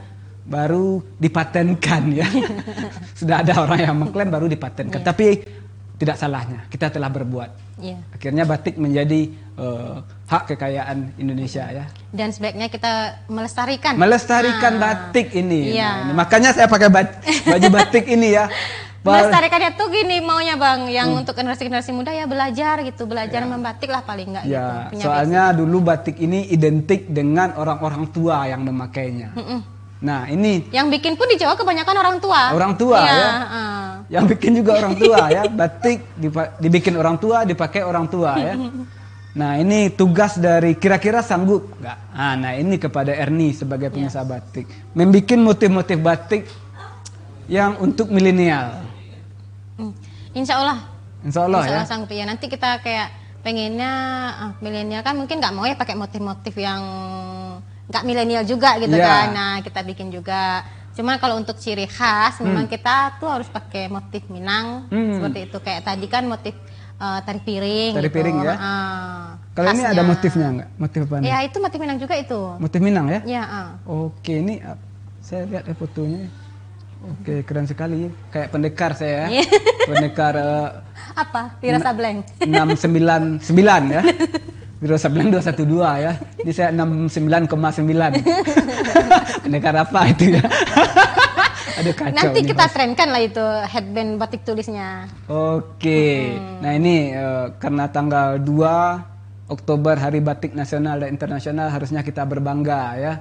Baru dipatenkan ya. Sudah ada orang yang mengklaim baru dipatenkan. Tapi tidak salahnya, kita telah berbuat. Iya. Akhirnya batik menjadi hak kekayaan Indonesia ya. Dan sebaiknya kita melestarikan. Melestarikan batik ini. Iya. Nah, ini. Makanya saya pakai baju batik ini ya. Melestarikannya tuh gini maunya Bang, yang untuk generasi-generasi muda ya belajar gitu, belajar membatik lah paling enggak gitu. Ya, Punya soalnya dulu batik ini identik dengan orang-orang tua yang memakainya. Nah, ini basic. Yang bikin pun di Jawa kebanyakan orang tua. Orang tua Iya, ya. Yang bikin juga orang tua ya. Batik dibikin orang tua, dipakai orang tua ya. Nah, ini tugas dari kira-kira sanggup nggak? Nah, ini kepada Erni sebagai pengusaha batik. Membikin motif-motif batik yang untuk milenial. Insya Allah. Insya Allah ya. Sanggup ya. Nanti kita kayak pengennya milenial kan mungkin nggak mau ya pakai motif-motif yang nggak milenial juga gitu Iya. kan. Nah kita bikin juga. Cuma kalau untuk ciri khas memang kita tuh harus pakai motif Minang seperti itu. Kayak tadi kan motif tari piring. Tari gitu. piring ya. Kalau ini Khasnya. ada motifnya nggak? Motif apa nih? Ya itu motif Minang juga itu. Motif Minang ya? Ya. Oke, ini saya lihat ya fotonya. Oke, keren sekali. Kayak pendekar saya ya. Iya. Pendekar Apa? Wira Sableng. 699 ya. Wiro Sableng 212 ya. Ini saya 69,9. Pendekar apa itu ya? Aduh kacau. Nanti ini, kita Mas. trenkan lah itu headband batik tulisnya. Oke. Nah ini karena tanggal 2 Oktober Hari Batik Nasional dan Internasional harusnya kita berbangga ya.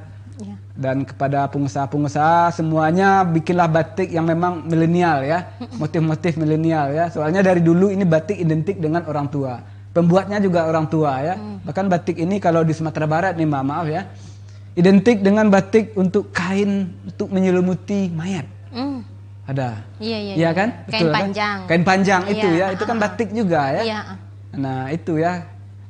Iya. Dan kepada pengusaha-pengusaha semuanya bikinlah batik yang memang milenial ya. Motif-motif milenial ya. Soalnya dari dulu ini batik identik dengan orang tua. Pembuatnya juga orang tua ya. Bahkan batik ini kalau di Sumatera Barat nih maaf ya. Identik dengan batik untuk kain untuk menyelimuti mayat. Ada. Iya, iya. Iya kan? Kain Betul, panjang. Kan? Kain panjang Iya, itu ya. Itu kan batik juga ya. Iya. Nah, itu ya.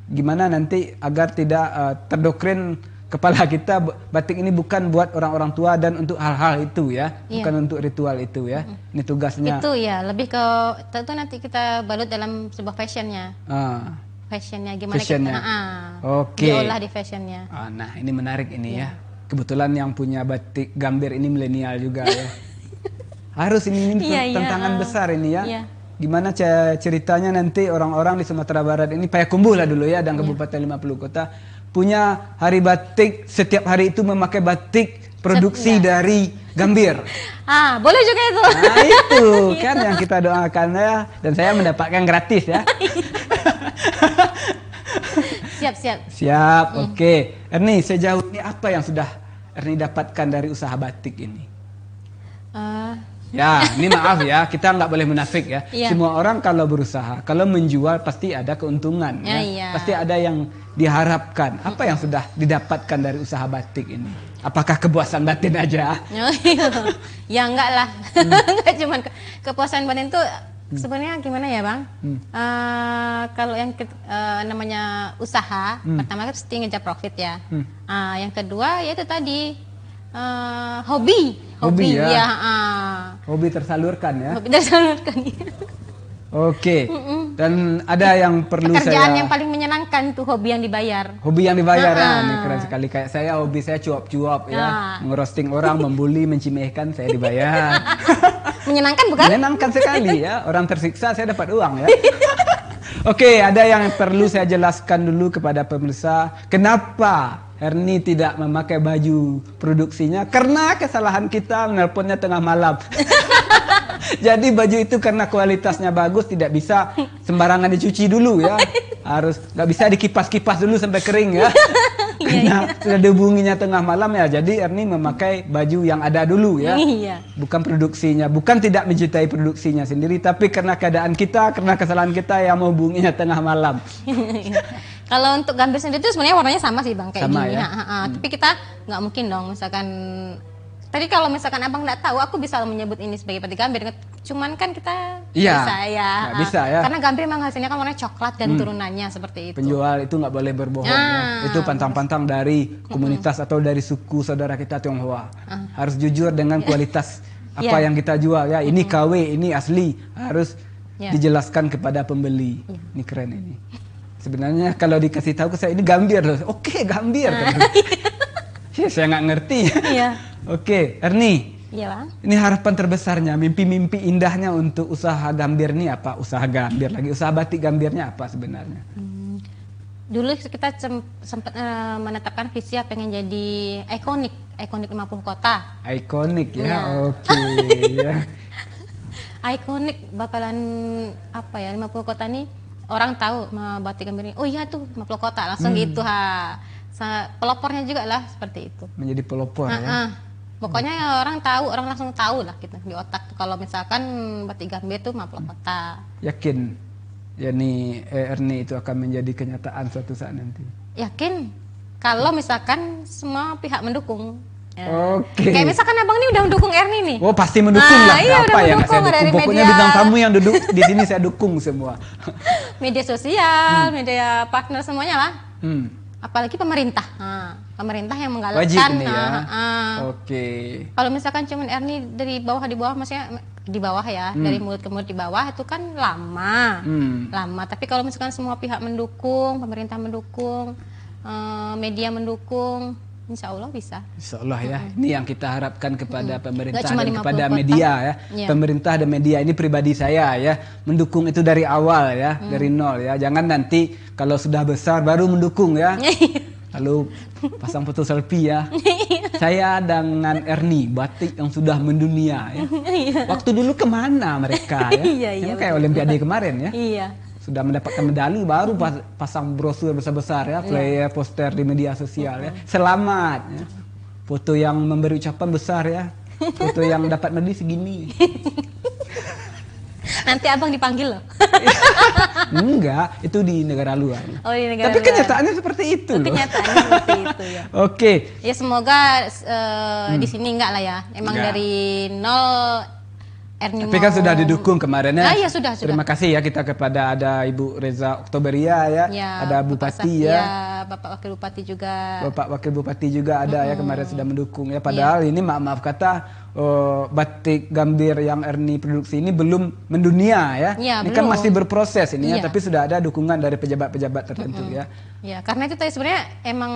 Gimana nanti agar tidak terdoktrin kepala kita batik ini bukan buat orang-orang tua dan untuk hal-hal itu ya. Iya. Bukan untuk ritual itu ya. Ini tugasnya. Itu ya, lebih ke tentu nanti kita balut dalam sebuah fashionnya. Fashionnya gimana Fashionnya. kita Oke. diolah di fashionnya. Nah, ini menarik ini ya. Kebetulan yang punya batik gambir ini milenial juga ya. Harus ini Iya, tantangan besar ini ya. Iya. Gimana ceritanya nanti orang-orang di Sumatera Barat ini Payakumbuh lah dulu ya dan Kabupaten 50 Kota punya hari batik, setiap hari itu memakai batik produksi dari gambir. Boleh juga itu. Nah itu kan yang kita doakan ya, dan saya mendapatkan gratis ya. Siap, oke. Erni, sejauh ini apa yang sudah Erni dapatkan dari usaha batik ini? Ya, ini maaf ya, kita nggak boleh munafik ya. Iya. Semua orang kalau berusaha, kalau menjual pasti ada keuntungan ya. Iya. Pasti ada yang diharapkan. Apa yang sudah didapatkan dari usaha batik ini? Apakah kepuasan batin aja? Ya enggak lah. Enggak cuma kepuasan batin itu sebenarnya gimana ya, Bang? Kalau yang namanya usaha, pertama kan pasti ngejar profit ya. Yang kedua ya itu tadi hobi ya. Hobi tersalurkan ya. Hobi tersalurkan. Oke. Dan ada yang perlu pekerjaan saya yang paling menyenangkan tuh hobi yang dibayar. Hobi yang dibayar ya, ini keren sekali. Kayak saya hobi saya cuap-cuap ya, ngerosting orang, membuli, mencimehkan, saya dibayar. Menyenangkan bukan? Menyenangkan sekali ya. Orang tersiksa saya dapat uang ya. Oke, ada yang perlu saya jelaskan dulu kepada pemirsa. Kenapa Erni tidak memakai baju produksinya? Karena kesalahan kita menelponnya tengah malam. Jadi baju itu karena kualitasnya bagus tidak bisa sembarangan dicuci dulu ya. Harus nggak bisa dikipas-kipas dulu sampai kering ya. Karena sudah dihubunginya tengah malam ya. Jadi Erni memakai baju yang ada dulu ya. Bukan produksinya, bukan tidak mencintai produksinya sendiri, tapi karena keadaan kita, karena kesalahan kita yang menghubunginya tengah malam. Kalau untuk gambir sendiri itu sebenarnya warnanya sama sih, Bang, kayak sama, gini. Ya? Tapi kita nggak mungkin dong, misalkan tadi kalau misalkan Abang nggak tahu, aku bisa menyebut ini sebagai batik gambir. Cuman kan kita bisa ya. Bisa ya. Karena gambir memang hasilnya kan warnanya coklat dan turunannya seperti itu. Penjual itu nggak boleh berbohong ya. Itu pantang-pantang dari komunitas atau dari suku saudara kita Tionghoa. Harus jujur dengan kualitas apa yang kita jual ya. Ini KW, ini asli. Harus dijelaskan kepada pembeli. Ini keren ini. Sebenarnya kalau dikasih tahu ke saya ini gambir loh. Oke, gambir. Saya nggak ngerti. Oke, Erni. Iya, Bang. Ini harapan terbesarnya, mimpi-mimpi indahnya untuk usaha gambir ini apa? Usaha gambir lagi, usaha batik gambirnya apa sebenarnya? Dulu kita sempat menetapkan visi pengen jadi ikonik 50 kota. Ikonik ya, oke. Ya. Ikonik bakalan apa ya, 50 kota nih orang tahu batik gambir ini. Oh iya tuh 50 kota langsung gitu pelopornya juga lah seperti itu. Menjadi pelopor ya. Pokoknya orang tahu, orang langsung tahu lah gitu di otak tuh kalau misalkan batik gambir tuh 50 kota. Yakin ya nih Erni itu akan menjadi kenyataan suatu saat nanti? Yakin kalau misalkan semua pihak mendukung. Oke. Kayak misalkan Abang ini udah mendukung Erni nih. Oh pasti mendukung lah. Iya, apa ya mendukung, saya dukung? Pokoknya media, bintang tamu yang duduk di sini saya dukung semua. Media sosial, media partner semuanya lah. Apalagi pemerintah. Pemerintah yang menggalakkan. Wajib nih ya. Oke. Kalau misalkan cuman Erni dari bawah di bawah, maksudnya di bawah ya, dari mulut ke mulut di bawah itu kan lama. Lama. Tapi kalau misalkan semua pihak mendukung, pemerintah mendukung, media mendukung, insya Allah bisa. Insya Allah ya. Ini yang kita harapkan kepada pemerintah cuma dan kepada kota. media ya. Pemerintah dan media ini pribadi saya ya. Mendukung itu dari awal ya, dari nol ya. Jangan nanti kalau sudah besar baru mendukung ya. Lalu pasang foto selfie ya. Saya dengan Erni, batik yang sudah mendunia ya. Waktu dulu kemana mereka ya? Iya, kayak Olimpiade kemarin ya. Iya. Sudah mendapatkan medali baru pasang brosur besar-besar ya, flyer, poster di media sosial ya. Selamat ya. Foto yang memberi ucapan besar ya. Foto yang dapat medali segini. Nanti Abang dipanggil loh. Enggak, itu di negara luar. Oh, di negara Tapi luar. kenyataannya seperti itu loh. Kenyataannya seperti itu ya. Oke. Ya semoga di sini enggak lah ya. Emang Enggak. dari nol Erni Tapi kan sudah didukung kemarin ya. Iya sudah. Terima kasih ya kita kepada ada Ibu Reza Oktoberia ya, ada Bupati ya. Bapak Wakil Bupati juga. Bapak Wakil Bupati juga ada ya kemarin sudah mendukung ya. Padahal ini maaf kata batik Gambir yang Erni produksi ini belum mendunia ya. Ini kan masih berproses ini ya, tapi sudah ada dukungan dari pejabat-pejabat tertentu ya. Ya, karena itu tadi sebenarnya emang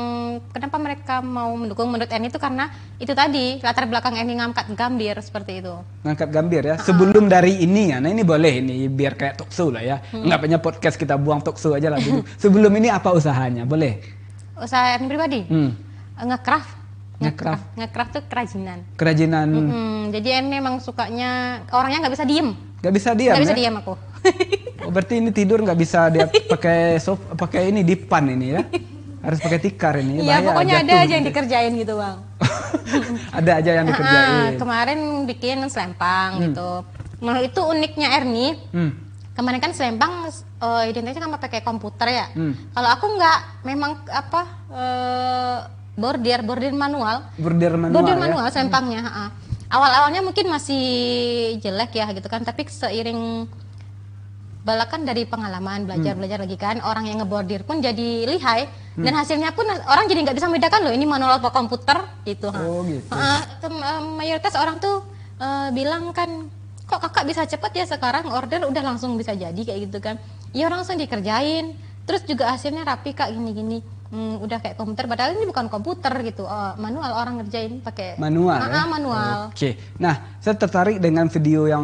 kenapa mereka mau mendukung menurut Erni itu karena itu tadi latar belakang Erni ngangkat Gambir seperti itu. Ngangkat Gambir ya. Sebelum dari ini ya, nah ini boleh ini biar kayak talk show lah ya. Nggak punya podcast kita buang talk show aja lah dulu. Sebelum ini apa usahanya? Boleh? Usaha Erni pribadi? Ngecraft. Ngecraft tuh kerajinan. Kerajinan. Jadi Erni memang sukanya orangnya nggak bisa diem. Nggak bisa diam. Nggak bisa ya? diam aku. Oh, berarti ini tidur nggak bisa dia pakai ini dipan ini ya. Harus pakai tikar ini. Iya, pokoknya ada aja yang dikerjain gitu, Bang. Ada aja yang dikerjain. Kemarin bikin selempang gitu. Menurut itu uniknya Erni. Kemarin kan selempang identitasnya kan pakai komputer ya. Kalau aku nggak, memang bordir manual. Bordir manual selempangnya. Awal-awalnya mungkin masih jelek ya gitu kan, tapi seiring balakan dari pengalaman belajar lagi kan, orang yang ngebordir pun jadi lihai dan hasilnya pun orang jadi nggak bisa membedakan loh ini manual atau komputer gitu. Oh gitu. Mayoritas orang tuh bilang kan, kok kakak bisa cepet ya sekarang order udah langsung bisa jadi kayak gitu kan. Ya orang langsung dikerjain, terus juga hasilnya rapi kak gini-gini. Udah kayak komputer, padahal ini bukan komputer gitu, manual orang ngerjain pakai manual. Manual. Oke. Nah, saya tertarik dengan video yang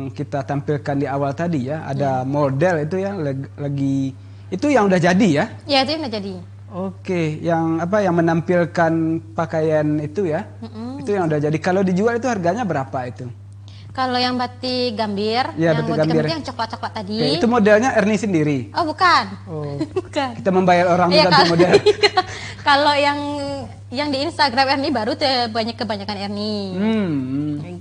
kita tampilkan di awal tadi ya. Ada model itu yang lagi itu yang udah jadi ya? Ya itu yang udah jadi. Oke, yang yang menampilkan pakaian itu ya? Itu yang udah jadi. Kalau dijual itu harganya berapa itu? Kalau yang batik Gambir, ya, yang batik Gambir yang coklat-coklat tadi. Oke, itu modelnya Erni sendiri? Oh bukan. Oh. Bukan. Kita membayar orang ganti model. Kalau yang di Instagram Erni baru tuh kebanyakan Erni.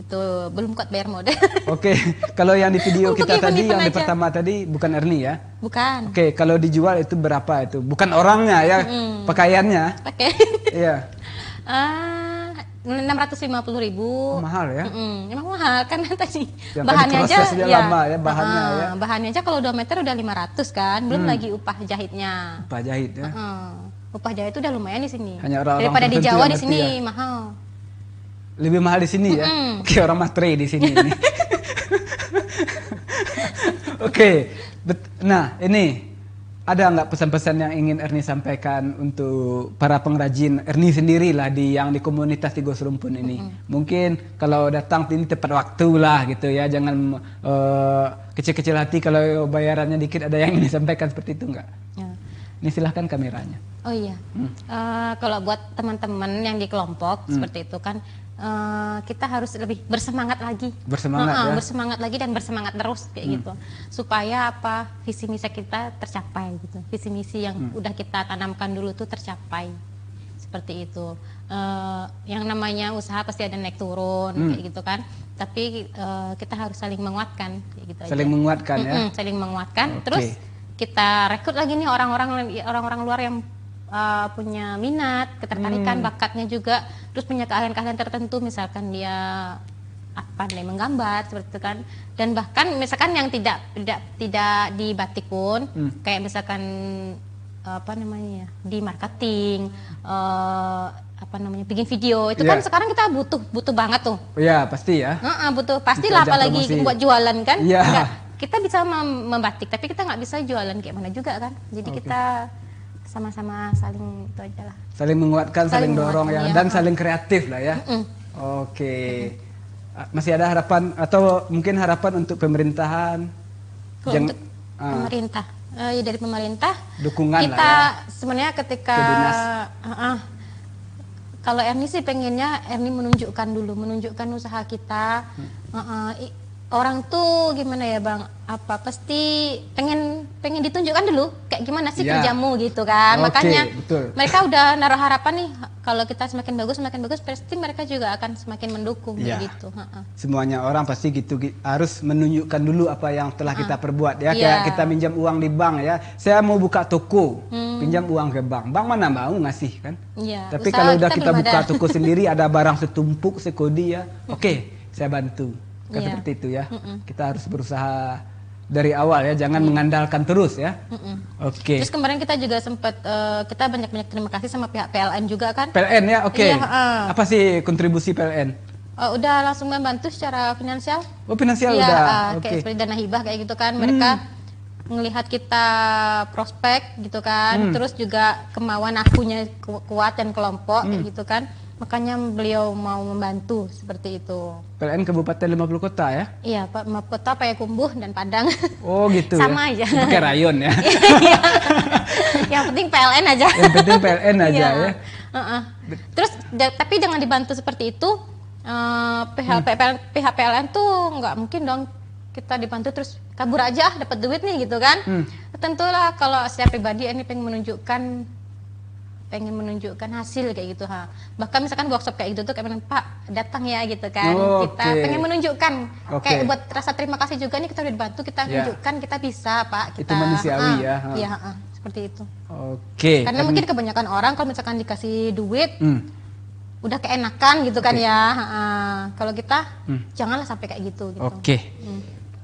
Gitu, belum kuat bayar model. Oke, kalau yang di video kita tadi yang di pertama tadi bukan Erni ya? Bukan. Oke, kalau dijual itu berapa itu? Bukan orangnya ya, pakaiannya. Pakai. Iya. 650.000. Mahal ya? Emang mahal karena tadi yang bahannya tadi aja lama ya bahannya ya. Bahannya aja kalau 2 meter udah 500 kan, belum lagi upah jahitnya. Upah jahit ya. Upah jahit itu udah lumayan di sini. Hanya orang daripada di Jawa di sini ya. mahal. Lebih mahal di sini ya. Oke, orang matre di sini ini. Oke. Nah, ini ada nggak pesan-pesan yang ingin Erni sampaikan untuk para pengrajin Erni sendiri lah di komunitas Tigo Serumpun ini? Mungkin kalau datang ini tepat waktu lah gitu ya, jangan kecil-kecil hati kalau bayarannya dikit. Ada yang ingin disampaikan seperti itu nggak? Ya. Ini silahkan kameranya. Oh iya, kalau buat teman-teman yang di kelompok seperti itu kan, kita harus lebih bersemangat lagi, bersemangat lagi dan bersemangat terus kayak gitu, supaya visi misi kita tercapai gitu, visi misi yang udah kita tanamkan dulu tuh tercapai seperti itu. Yang namanya usaha pasti ada naik turun kayak gitu kan, tapi kita harus saling menguatkan kayak gitu. Saling aja. Menguatkan ya. Saling menguatkan. Terus kita rekrut lagi nih orang-orang luar yang punya minat, ketertarikan, bakatnya juga, terus punya keahlian-keahlian tertentu, misalkan dia pandai menggambar seperti itu kan, dan bahkan misalkan yang tidak di batik pun, kayak misalkan di marketing, bikin video itu kan sekarang kita butuh banget tuh. Iya pasti ya. Butuh pastilah, apalagi buat jualan kan. Iya. Kita bisa membatik, tapi kita nggak bisa jualan kayak mana juga kan. Jadi kita sama-sama saling itu aja lah. Saling menguatkan, saling dorong ya, dan saling kreatif lah ya. Oke. Masih ada harapan atau mungkin harapan untuk pemerintahan? Untuk pemerintah, ya dari pemerintah. Dukungan kita lah ya. Sebenarnya ketika kalau Erni sih pengennya Erni menunjukkan usaha kita. Orang tuh gimana ya Bang, pasti pengen ditunjukkan dulu kayak gimana sih kerjamu gitu kan. Makanya betul. Mereka udah naruh harapan nih, kalau kita semakin bagus pasti mereka juga akan semakin mendukung gitu. Semuanya orang pasti gitu, harus menunjukkan dulu apa yang telah kita perbuat ya. Kayak kita minjam uang di bank ya, saya mau buka toko, pinjam uang ke bank mana mau ngasih kan. Tapi kalau udah kita buka toko sendiri, ada barang setumpuk sekodi ya, oke, saya bantu. Kan Iya. seperti itu ya. Kita harus berusaha dari awal ya, jangan mengandalkan terus ya. Oke. Terus kemarin kita juga sempat kita banyak-banyak terima kasih sama pihak PLN juga kan. PLN ya, oke. Iya, Apa sih kontribusi PLN? Udah langsung membantu secara finansial. Oh, finansial Iya, udah. kayak Oke. seperti dana hibah kayak gitu kan. Mereka ngelihat kita prospek gitu kan. Terus juga kemauan akunya kuat dan kelompok kayak gitu kan. Makanya beliau mau membantu seperti itu. PLN Kabupaten 50 Kota ya? Iya, Pak Kota, Payakumbuh dan Padang. Oh gitu Sama ya? aja. Pakai rayon ya? Yang penting PLN aja. Yang penting PLN aja Iya. ya? Heeh. Terus tapi jangan dibantu seperti itu. Pihak PLN tuh nggak mungkin dong kita dibantu terus kabur aja dapat duit nih gitu kan. Tentulah kalau saya pribadi ini pengen menunjukkan hasil kayak gitu ha. Bahkan misalkan workshop kayak gitu tuh kayak Pak datang ya gitu kan. Kita pengen menunjukkan kayak buat rasa terima kasih juga nih kita udah dibantu, kita tunjukkan kita bisa Pak. Kita Itu manusiawi ya. Iya, seperti itu. Oke. Karena mungkin kebanyakan orang kalau misalkan dikasih duit udah keenakan gitu kan ya. Kalau kita janganlah sampai kayak gitu. Oke.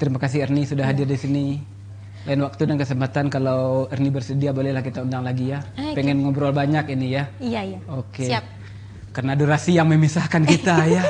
Terima kasih Erni sudah hadir di sini. Lain waktu dan kesempatan kalau Erni bersedia bolehlah kita undang lagi ya. Pengen ngobrol banyak ini ya. Iya. Oke. Siap. Karena durasi yang memisahkan kita ya.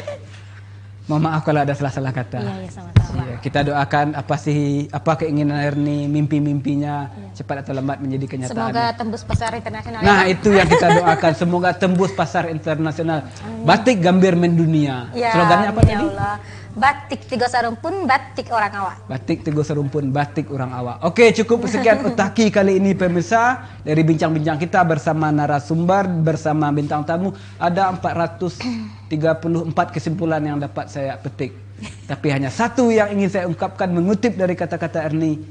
Mohon maaf kalau ada salah-salah kata. Iya, sama-sama. Iya, kita doakan apa keinginan Erni, mimpi-mimpinya cepat atau lambat menjadi kenyataan. Semoga tembus pasar internasional. Nah, itu yang kita doakan. Semoga tembus pasar internasional. Batik Gambir mendunia. Ya, Slogannya apa ya tadi? Allah. Batik Tigo Sarumpun, batik orang awak. Batik Teguh Serumpun, batik orang awak. Oke, cukup sekian Utaki kali ini pemirsa. Dari bincang-bincang kita bersama narasumber, bersama bintang tamu, ada 434 kesimpulan yang dapat saya petik. Tapi hanya satu yang ingin saya ungkapkan mengutip dari kata-kata Erni.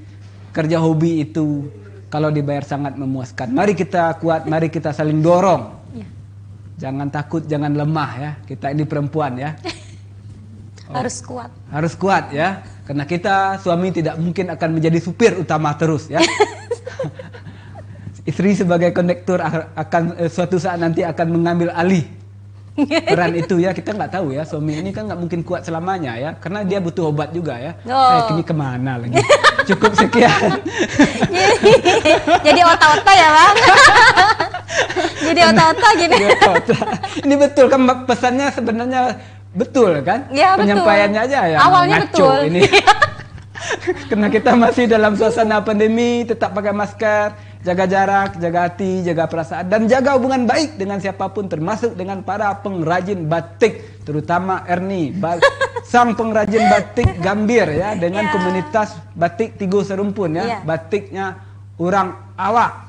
Kerja hobi itu kalau dibayar sangat memuaskan. Mari kita kuat, mari kita saling dorong. Jangan takut, jangan lemah ya. Kita ini perempuan ya. Harus kuat. Harus kuat ya, karena kita suami tidak mungkin akan menjadi supir utama terus ya. Istri sebagai kondektur akan suatu saat nanti akan mengambil alih peran itu ya. Kita nggak tahu ya, suami ini kan nggak mungkin kuat selamanya ya, karena dia butuh obat juga ya. Ini kemana lagi? Cukup sekian. Jadi otak-otak ya bang. Jadi otak-otak gini. Ini betul kan pesannya sebenarnya. Betul kan? Ya, betul. Penyampaiannya aja yang awalnya ngaco betul. Ini. Karena kita masih dalam suasana pandemi, tetap pakai masker, jaga jarak, jaga hati, jaga perasaan, dan jaga hubungan baik dengan siapapun, termasuk dengan para pengrajin batik, terutama Erni, sang pengrajin batik Gambir ya, dengan komunitas batik Tigo Serumpun ya, batiknya orang awak.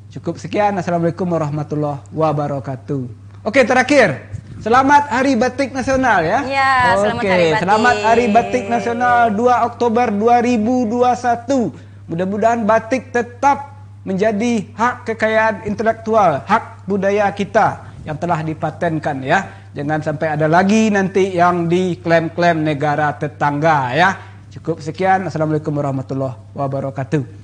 Cukup sekian. Assalamualaikum warahmatullahi wabarakatuh. Oke, terakhir. Selamat Hari Batik Nasional ya. Iya, selamat Hari Batik. Selamat Hari Batik Nasional 2 Oktober 2021. Mudah-mudahan batik tetap menjadi hak kekayaan intelektual, hak budaya kita yang telah dipatenkan ya. Jangan sampai ada lagi nanti yang diklaim-klaim negara tetangga ya. Cukup sekian. Assalamualaikum warahmatullahi wabarakatuh.